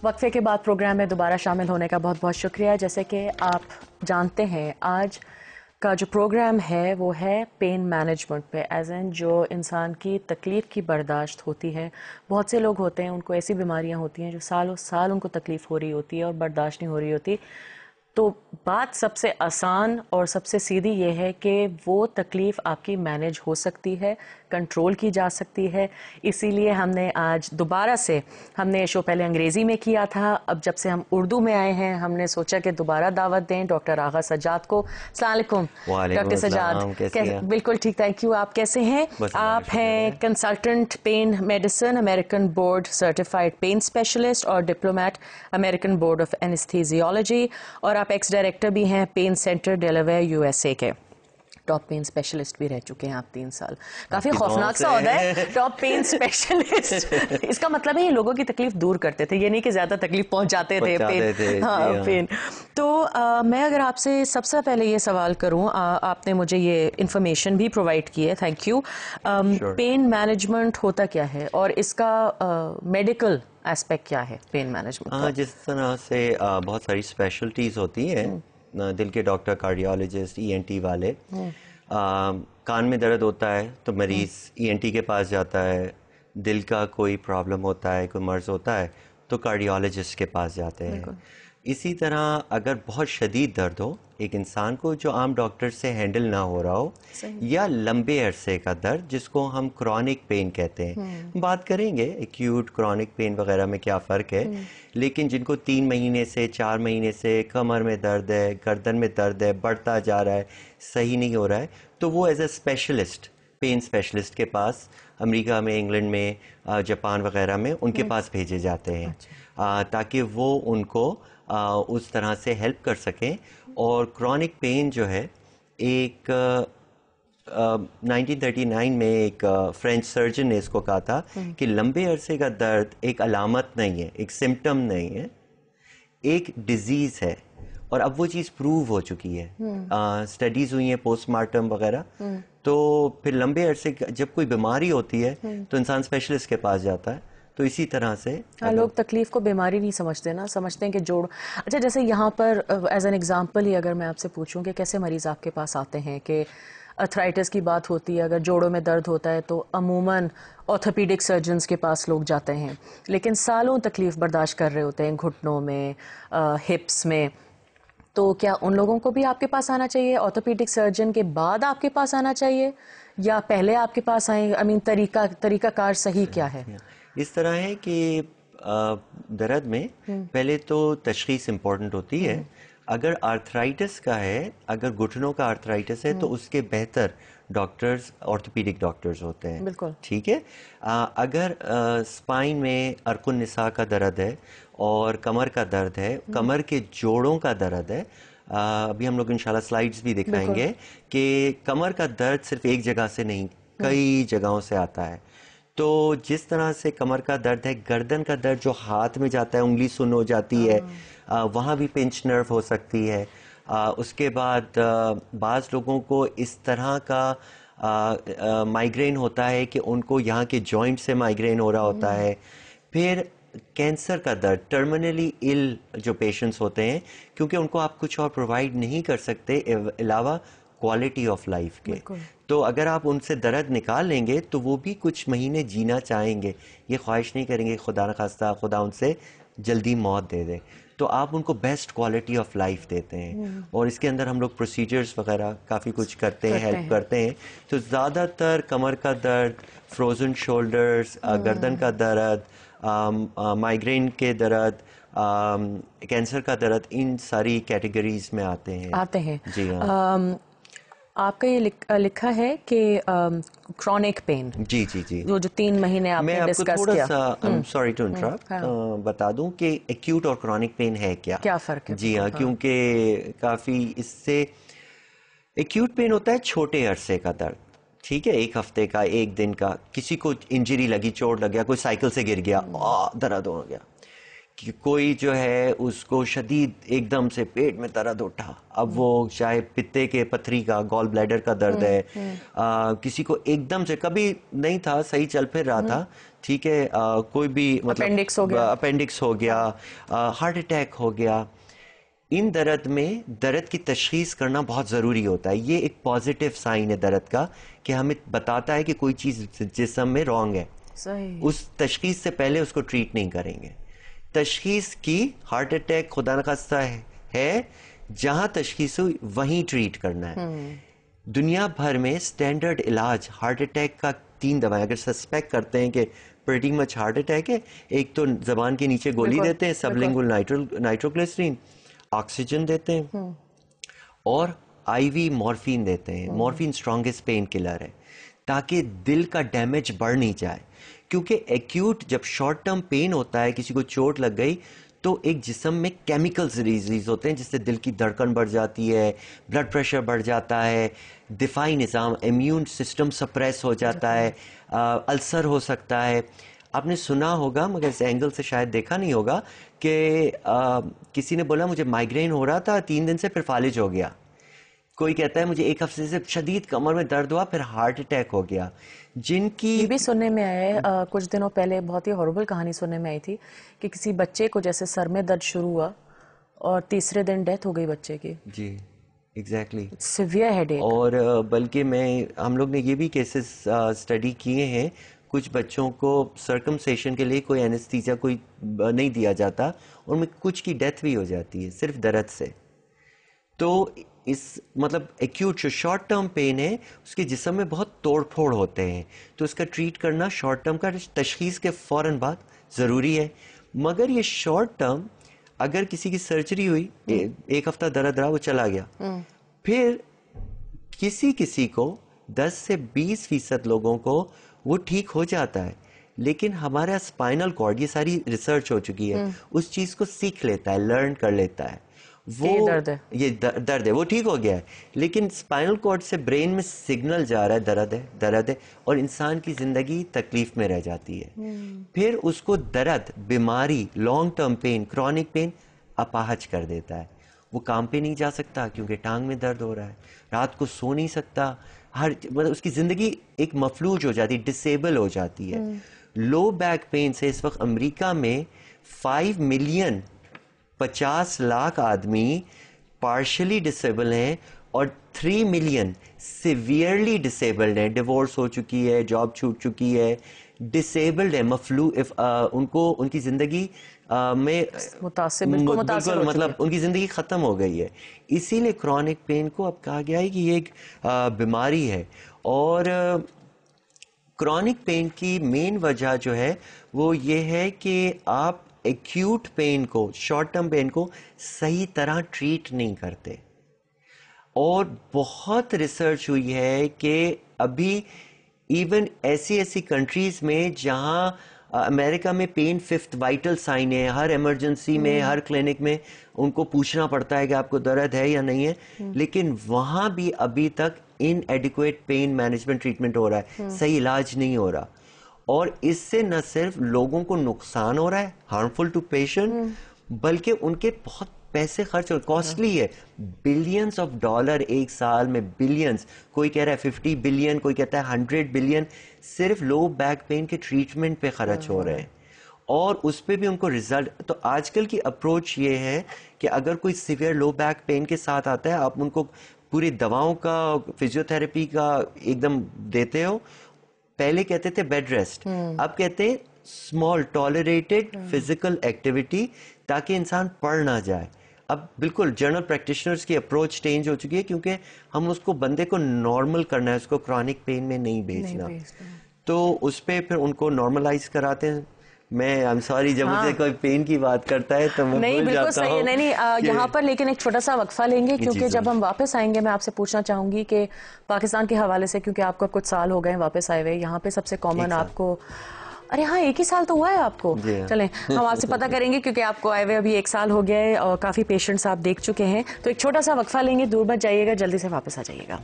وقفے کے بعد پروگرام میں دوبارہ شامل ہونے کا بہت بہت شکریہ. جیسے کہ آپ جانتے ہیں آج کا جو پروگرام ہے وہ ہے پین مینجمنٹ پہ، ایز این جو انسان کی تکلیف کی برداشت ہوتی ہے. بہت سے لوگ ہوتے ہیں ان کو ایسی بیماریاں ہوتی ہیں جو سالوں سال ان کو تکلیف ہو رہی ہوتی ہے اور برداشت نہیں ہو رہی ہوتی. تو بات سب سے آسان اور سب سے سیدھی یہ ہے کہ وہ تکلیف آپ کی مینیج ہو سکتی ہے، کنٹرول کی جا سکتی ہے. اسی لیے ہم نے آج دوبارہ سے، ہم نے شو پہلے انگریزی میں کیا تھا، اب جب سے ہم اردو میں آئے ہیں ہم نے سوچا کہ دوبارہ دعوت دیں ڈاکٹر آغا سجاد کو. السلام علیکم ڈاکٹر سجاد. بالکل ٹھیک، تھینک یو. آپ کیسے ہیں؟ آپ ہیں consultant pain medicine, American board certified pain specialist اور diplomate American board of anaesthesiology, اور آپ ایکس ڈائریکٹر بھی ہیں pain centre Delaware U S A کے. ٹاپ پین اسپیشلسٹ بھی رہ چکے ہیں آپ 3 سال. کافی خوفناک سا ہوتا ہے ٹاپ پین اسپیشلسٹ. اس کا مطلب ہے یہ لوگوں کی تکلیف دور کرتے تھے، یہ نہیں کہ زیادہ تکلیف پہنچاتے تھے. پین. تو میں اگر آپ سے سب سے پہلے یہ سوال کروں، آپ نے مجھے یہ انفارمیشن بھی پرووائڈ کی ہے، تھینک یو. پین مینجمنٹ ہوتا کیا ہے اور اس کا میڈیکل ایسپیکٹ کیا ہے پین مینجمنٹ کا؟ جس طرح سے بہت ساری اسپیشلٹیز ہوتی ہیں، دل کے ڈاکٹر، کارڈیالوجسٹ، ای این ٹی والے. کان میں درد ہوتا ہے تو مریض ای این ٹی کے پاس جاتا ہے. دل کا کوئی پرابلم ہوتا ہے، کوئی مرض ہوتا ہے تو کارڈیالوجسٹ کے پاس جاتے ہیں. اسی طرح اگر بہت شدید درد ہو ایک انسان کو جو عام ڈاکٹر سے ہینڈل نہ ہو رہا ہو، یا لمبے عرصے کا درد جس کو ہم کرونک پین کہتے ہیں، بات کریں گے ایکیوٹ کرونک پین وغیرہ میں کیا فرق ہے. لیکن جن کو 3 مہینے سے 4 مہینے سے کمر میں درد ہے، گردن میں درد ہے، بڑھتا جا رہا ہے، صحیح نہیں ہو رہا ہے، تو وہ as a specialist, pain specialist کے پاس امریکہ میں، انگلینڈ میں، جاپان وغیرہ میں ان کے پاس بھیجے جاتے ہیں تاکہ وہ ان کو اس طرح سے ہیلپ کر سکیں. اور کرونک پین جو ہے، ایک 1939 میں ایک فرینچ سرجن نے اس کو کہا تھا کہ لمبے عرصے کا درد ایک علامت نہیں ہے، ایک سمٹم نہیں ہے، ایک ڈیزیز ہے. اور اب وہ چیز پروو ہو چکی ہے، اسٹڈیز ہوئی ہیں پوسٹ مارٹم وغیرہ. تو پھر لمبے عرصے جب کوئی بیماری ہوتی ہے تو انسان اسپیشلسٹ کے پاس جاتا ہے. تو اسی طرح سے لوگ تکلیف کو بیماری نہیں سمجھتے نا، سمجھتے ہیں کہ جوڑ. اچھا، جیسے یہاں پر ایز این ایگزامپل ہی اگر میں آپ سے پوچھوں کہ کیسے مریض آپ کے پاس آتے ہیں، کہ ارتھرائٹس کی بات ہوتی ہے، اگر جوڑوں میں درد ہوتا ہے تو عموماً آرتھوپیڈک سرجنز کے پاس لوگ جاتے ہیں، لیکن سالوں تکلیف برداشت کر رہے ہوتے ہیں گھٹنوں میں، ہپس میں. تو کیا ان لوگوں کو بھی آپ کے پاس آنا چاہیے آرتھوپیڈک سرجن کے بعد آپ کے پاس آنا چاہیے، یا پہلے آپ کے پاس آئیں؟ طریقہ کار صحیح کیا ہے؟ اس طرح ہے کہ درد میں پہلے تو تشخیص امپورٹنٹ ہوتی ہے. اگر آرتھرائٹس کا ہے، اگر گھٹنوں کا آرتھرائٹس ہے تو اس کے بہتر ڈاکٹرز آرتھوپیڈک ڈاکٹرز ہوتے ہیں. بالکل ٹھیک ہے. اگر سپائن میں عرق النساء کا درد ہے اور کمر کا درد ہے، کمر کے جوڑوں کا درد ہے، ابھی ہم لوگ انشاءاللہ سلائیڈز بھی دکھائیں گے کہ کمر کا درد صرف ایک جگہ سے نہیں، کئی جگہوں سے آتا ہے. تو جس طرح سے کمر کا درد ہے، گردن کا درد جو ہاتھ میں جاتا ہے، انگلی سن ہو جاتی ہے، وہاں بھی پنچ نرو ہو سکتی ہے. اس کے بعد بعض لوگوں کو اس طرح کا مائیگرین ہوتا ہے کہ ان کو یہاں کے جوائنٹ سے مائیگرین ہو رہا ہوتا ہے. پھر کینسر کا درد، ٹرمینلی ال جو پیشنٹس ہوتے ہیں، کیونکہ ان کو آپ کچھ اور پرووائڈ نہیں کر سکتے علاوہ کوالٹی آف لائف کے. تو اگر آپ ان سے درد نکال لیں گے تو وہ بھی کچھ مہینے جینا چاہیں گے، یہ خواہش نہیں کریں گے خدا نخواستہ خدا ان سے جلدی موت دے دے. تو آپ ان کو بیسٹ کوالٹی آف لائف دیتے ہیں. اور اس کے اندر ہم لوگ پروسیجرز وغیرہ کافی کچھ کرتے ہیں، ہیلپ کرتے ہیں. تو زیادہ تر کمر کا درد، فروزن شولڈرز، گردن کا درد، مائیگرین کے درد، کینسر کا درد، ان ساری کیٹیگریز میں آتے ہیں. جی ہاں. آپ کا یہ لکھا ہے کہ کرونک پین، جی جی جی، جو 3 مہینے آپ نے ڈسکس کیا. میں آپ کو تھوڑا سا سوری ٹو انٹرپٹ بتا دوں کہ ایکیوٹ اور کرونک پین ہے کیا فرق ہے. جی ہاں، کیونکہ کافی اس سے ایکیوٹ پین ہوتا ہے چھوٹے عرصے کا درد، ٹھیک ہے، 1 ہفتے کا، 1 دن کا. کسی کو انجری لگی، چوٹ لگ گیا، کوئی سائیکل سے گر گیا، درد ہو گیا. کوئی جو ہے اس کو شدید ایک دم سے پیٹ میں درد اٹھا, اب وہ چاہے پتے کے پتھری کا, گال بلیڈر کا درد ہے, کسی کو ایک دم سے کبھی نہیں تھا, صحیح چل پھر رہا تھا, ٹھیک ہے, کوئی بھی مطلب اپینڈکس ہو گیا, ہارٹ اٹیک ہو گیا. ان درد میں درد کی تشخیص کرنا بہت ضروری ہوتا ہے. یہ ایک پازیٹیو سائن ہے درد کا کہ ہمیں بتاتا ہے کہ کوئی چیز جسم میں رانگ ہے. اس تشخیص سے پہلے اس کو ٹریٹ نہیں کریں گے. تشخیص کی, ہارٹ اٹیک خدا نخواستہ ہے, جہاں تشخیص ہوئی وہیں ٹریٹ کرنا ہے. دنیا بھر میں سٹینڈرڈ علاج ہارٹ اٹیک کا 3 دوائیں, اگر سسپیکٹ کرتے ہیں کہ پریٹی مچ ہارٹ اٹیک ہے, ایک تو زبان کے نیچے گولی دیتے ہیں سبلنگول نائٹروگلیسرین, آکسیجن دیتے ہیں, اور آئی وی مورفین دیتے ہیں. مورفین اسٹرانگسٹ پین کلر ہے تاکہ دل کا ڈیمیج بڑھ نہیں جائے, کیونکہ ایکیوٹ جب شارٹ ٹرم پین ہوتا ہے, کسی کو چوٹ لگ گئی تو ایک جسم میں کیمیکلز ریلیز ہوتے ہیں جس سے دل کی دھڑکن بڑھ جاتی ہے, بلڈ پریشر بڑھ جاتا ہے, دفاعی نظام امیون سسٹم سپریس ہو جاتا ہے, السر ہو سکتا ہے. آپ نے سنا ہوگا مگر اس اینگل سے شاید دیکھا نہیں ہوگا کہ کسی نے بولا مجھے مائیگرین ہو رہا تھا 3 دن سے پھر فالج ہو گیا. کوئی کہتا ہے مجھے 1 ہفتے سے شدید کمر میں درد ہوا پھر ہارٹ اٹیک ہو گیا. جن کی یہ بھی سننے میں آیا ہے, کچھ دنوں پہلے بہت ہی ہاربل کہانی سننے میں آئی تھی کہ کسی بچے کو جیسے سر میں درد شروع ہوا اور تیسرے دن ڈیتھ ہو گئی بچے کی. جی ایگزیکٹلی, سیویئر ہیڈ ایک. اور بلکہ ہم لوگ نے یہ بھی کیسز اسٹڈی کیے ہیں, کچھ بچوں کو سرکمسیشن کے لیے کوئی اینستھیزیا کوئی نہیں دیا جاتا, ان میں کچھ کی ڈیتھ بھی ہو جاتی ہے صرف درد سے. تو اس مطلب ایکیوٹ جو شارٹ ٹرم پین ہے اس کے جسم میں بہت توڑ پھوڑ ہوتے ہیں, تو اس کا ٹریٹ کرنا شارٹ ٹرم کا تشخیص کے فوراً بعد ضروری ہے. مگر یہ شارٹ ٹرم اگر کسی کی سرجری ہوئی 1 ہفتہ درد رہا وہ چلا گیا, پھر کسی کو 10 سے 20% لوگوں کو وہ ٹھیک ہو جاتا ہے, لیکن ہمارا اسپائنل کارڈ, یہ ساری ریسرچ ہو چکی ہے, اس چیز کو سیکھ لیتا ہے, لرن کر لیتا ہے, وہ یہ درد ہے وہ ٹھیک ہو گیا ہے, لیکن اسپائنل کارڈ سے برین میں سگنل جا رہا ہے درد ہے, اور انسان کی زندگی تکلیف میں رہ جاتی ہے. پھر اس کو درد, بیماری, long term pain, chronic pain اپاہج کر دیتا ہے. وہ کام پہ نہیں جا سکتا کیونکہ ٹانگ میں درد ہو رہا ہے, رات کو سو نہیں سکتا, مطلب اس کی زندگی ایک مفلوج ہو جاتی, ڈسیبل ہو جاتی ہے. لو بیک پین سے اس وقت امریکہ میں 5 ملین 50 لاکھ آدمی پارشلی ڈسیبل ہیں, اور 3 ملین سیویئرلی ڈسیبلڈ ہیں, ڈیورس ہو چکی ہے, جاب چھوٹ چکی ہے, ڈسیبلڈ ہے, ان کو ان کی زندگی میں بالکل مطلب ان کی زندگی ختم ہو گئی ہے. اسی لیے کرونک پین کو اب کہا گیا ہے کہ یہ ایک بیماری ہے. اور کرونک پین کی مین وجہ جو ہے وہ یہ ہے کہ آپ ایکیوٹ پین کو, شارٹ ٹرم پین کو صحیح طرح ٹریٹ نہیں کرتے. اور بہت ریسرچ ہوئی ہے کہ ابھی ایون ایسی کنٹریز میں جہاں امریکہ میں پین 5th وائٹل سائن ہے, ہر ایمرجنسی میں, ہر کلینک میں ان کو پوچھنا پڑتا ہے کہ آپ کو درد ہے یا نہیں ہے, لیکن وہاں بھی ابھی تک ان ایڈیکویٹ پین مینجمنٹ ٹریٹمنٹ ہو رہا ہے, صحیح علاج نہیں ہو رہا. اور اس سے نہ صرف لوگوں کو نقصان ہو رہا ہے, ہارمفل ٹو پیشنٹ, بلکہ ان کے بہت پیسے خرچ ہو, کاسٹلی ہے, بلینز آف ڈالر ایک سال میں, بلینز, کوئی کہہ رہا ہے 50 بلین, کوئی کہتا ہے 100 بلین صرف لو بیک پین کے ٹریٹمنٹ پہ خرچ ہو رہے ہیں, اور اس پہ بھی ان کو ریزلٹ. تو آج کل کی اپروچ یہ ہے کہ اگر کوئی سیویئر لو بیک پین کے ساتھ آتا ہے, آپ ان کو پوری دواؤں کا, فزیوتھراپی کا ایک دم دیتے ہو. پہلے کہتے تھے بیڈ ریسٹ, اب کہتے ہیں اسمال ٹالریٹڈ فزیکل ایکٹیویٹی, تاکہ انسان پڑ نہ جائے. اب بالکل جنرل پریکٹیشنرز کی اپروچ چینج ہو چکی ہے, کیونکہ ہم اس کو بندے کو نارمل کرنا ہے, اس کو کرونک پین میں نہیں بھیجنا. تو اس پہ پھر ان کو نارملائز کراتے ہیں. میں I'm sorry جب مجھے کوئی پین کی بات کرتا ہے تو میں بھول جاتا ہوں. نہیں, یہاں پر لیکن ایک چھوٹا سا وقفہ لیں گے, کیونکہ جب ہم واپس آئیں گے میں آپ سے پوچھنا چاہوں گی کہ پاکستان کے حوالے سے, کیونکہ آپ کو کچھ سال ہو گئے واپس آئے ہوئے, یہاں پہ سب سے کامن آپ کو, ارے ہاں 1 ہی سال تو ہوا ہے آپ کو, چلیں ہم آپ سے پتہ کریں گے, کیونکہ آپ کو آئے ہوئے ابھی 1 سال ہو گیا ہے اور کافی پیشنٹس آپ دیکھ چکے ہیں. تو ایک چھوٹا سا وقفہ لیں گے, دور مت جائیے گا, جلدی سے واپس آ جائیے گا.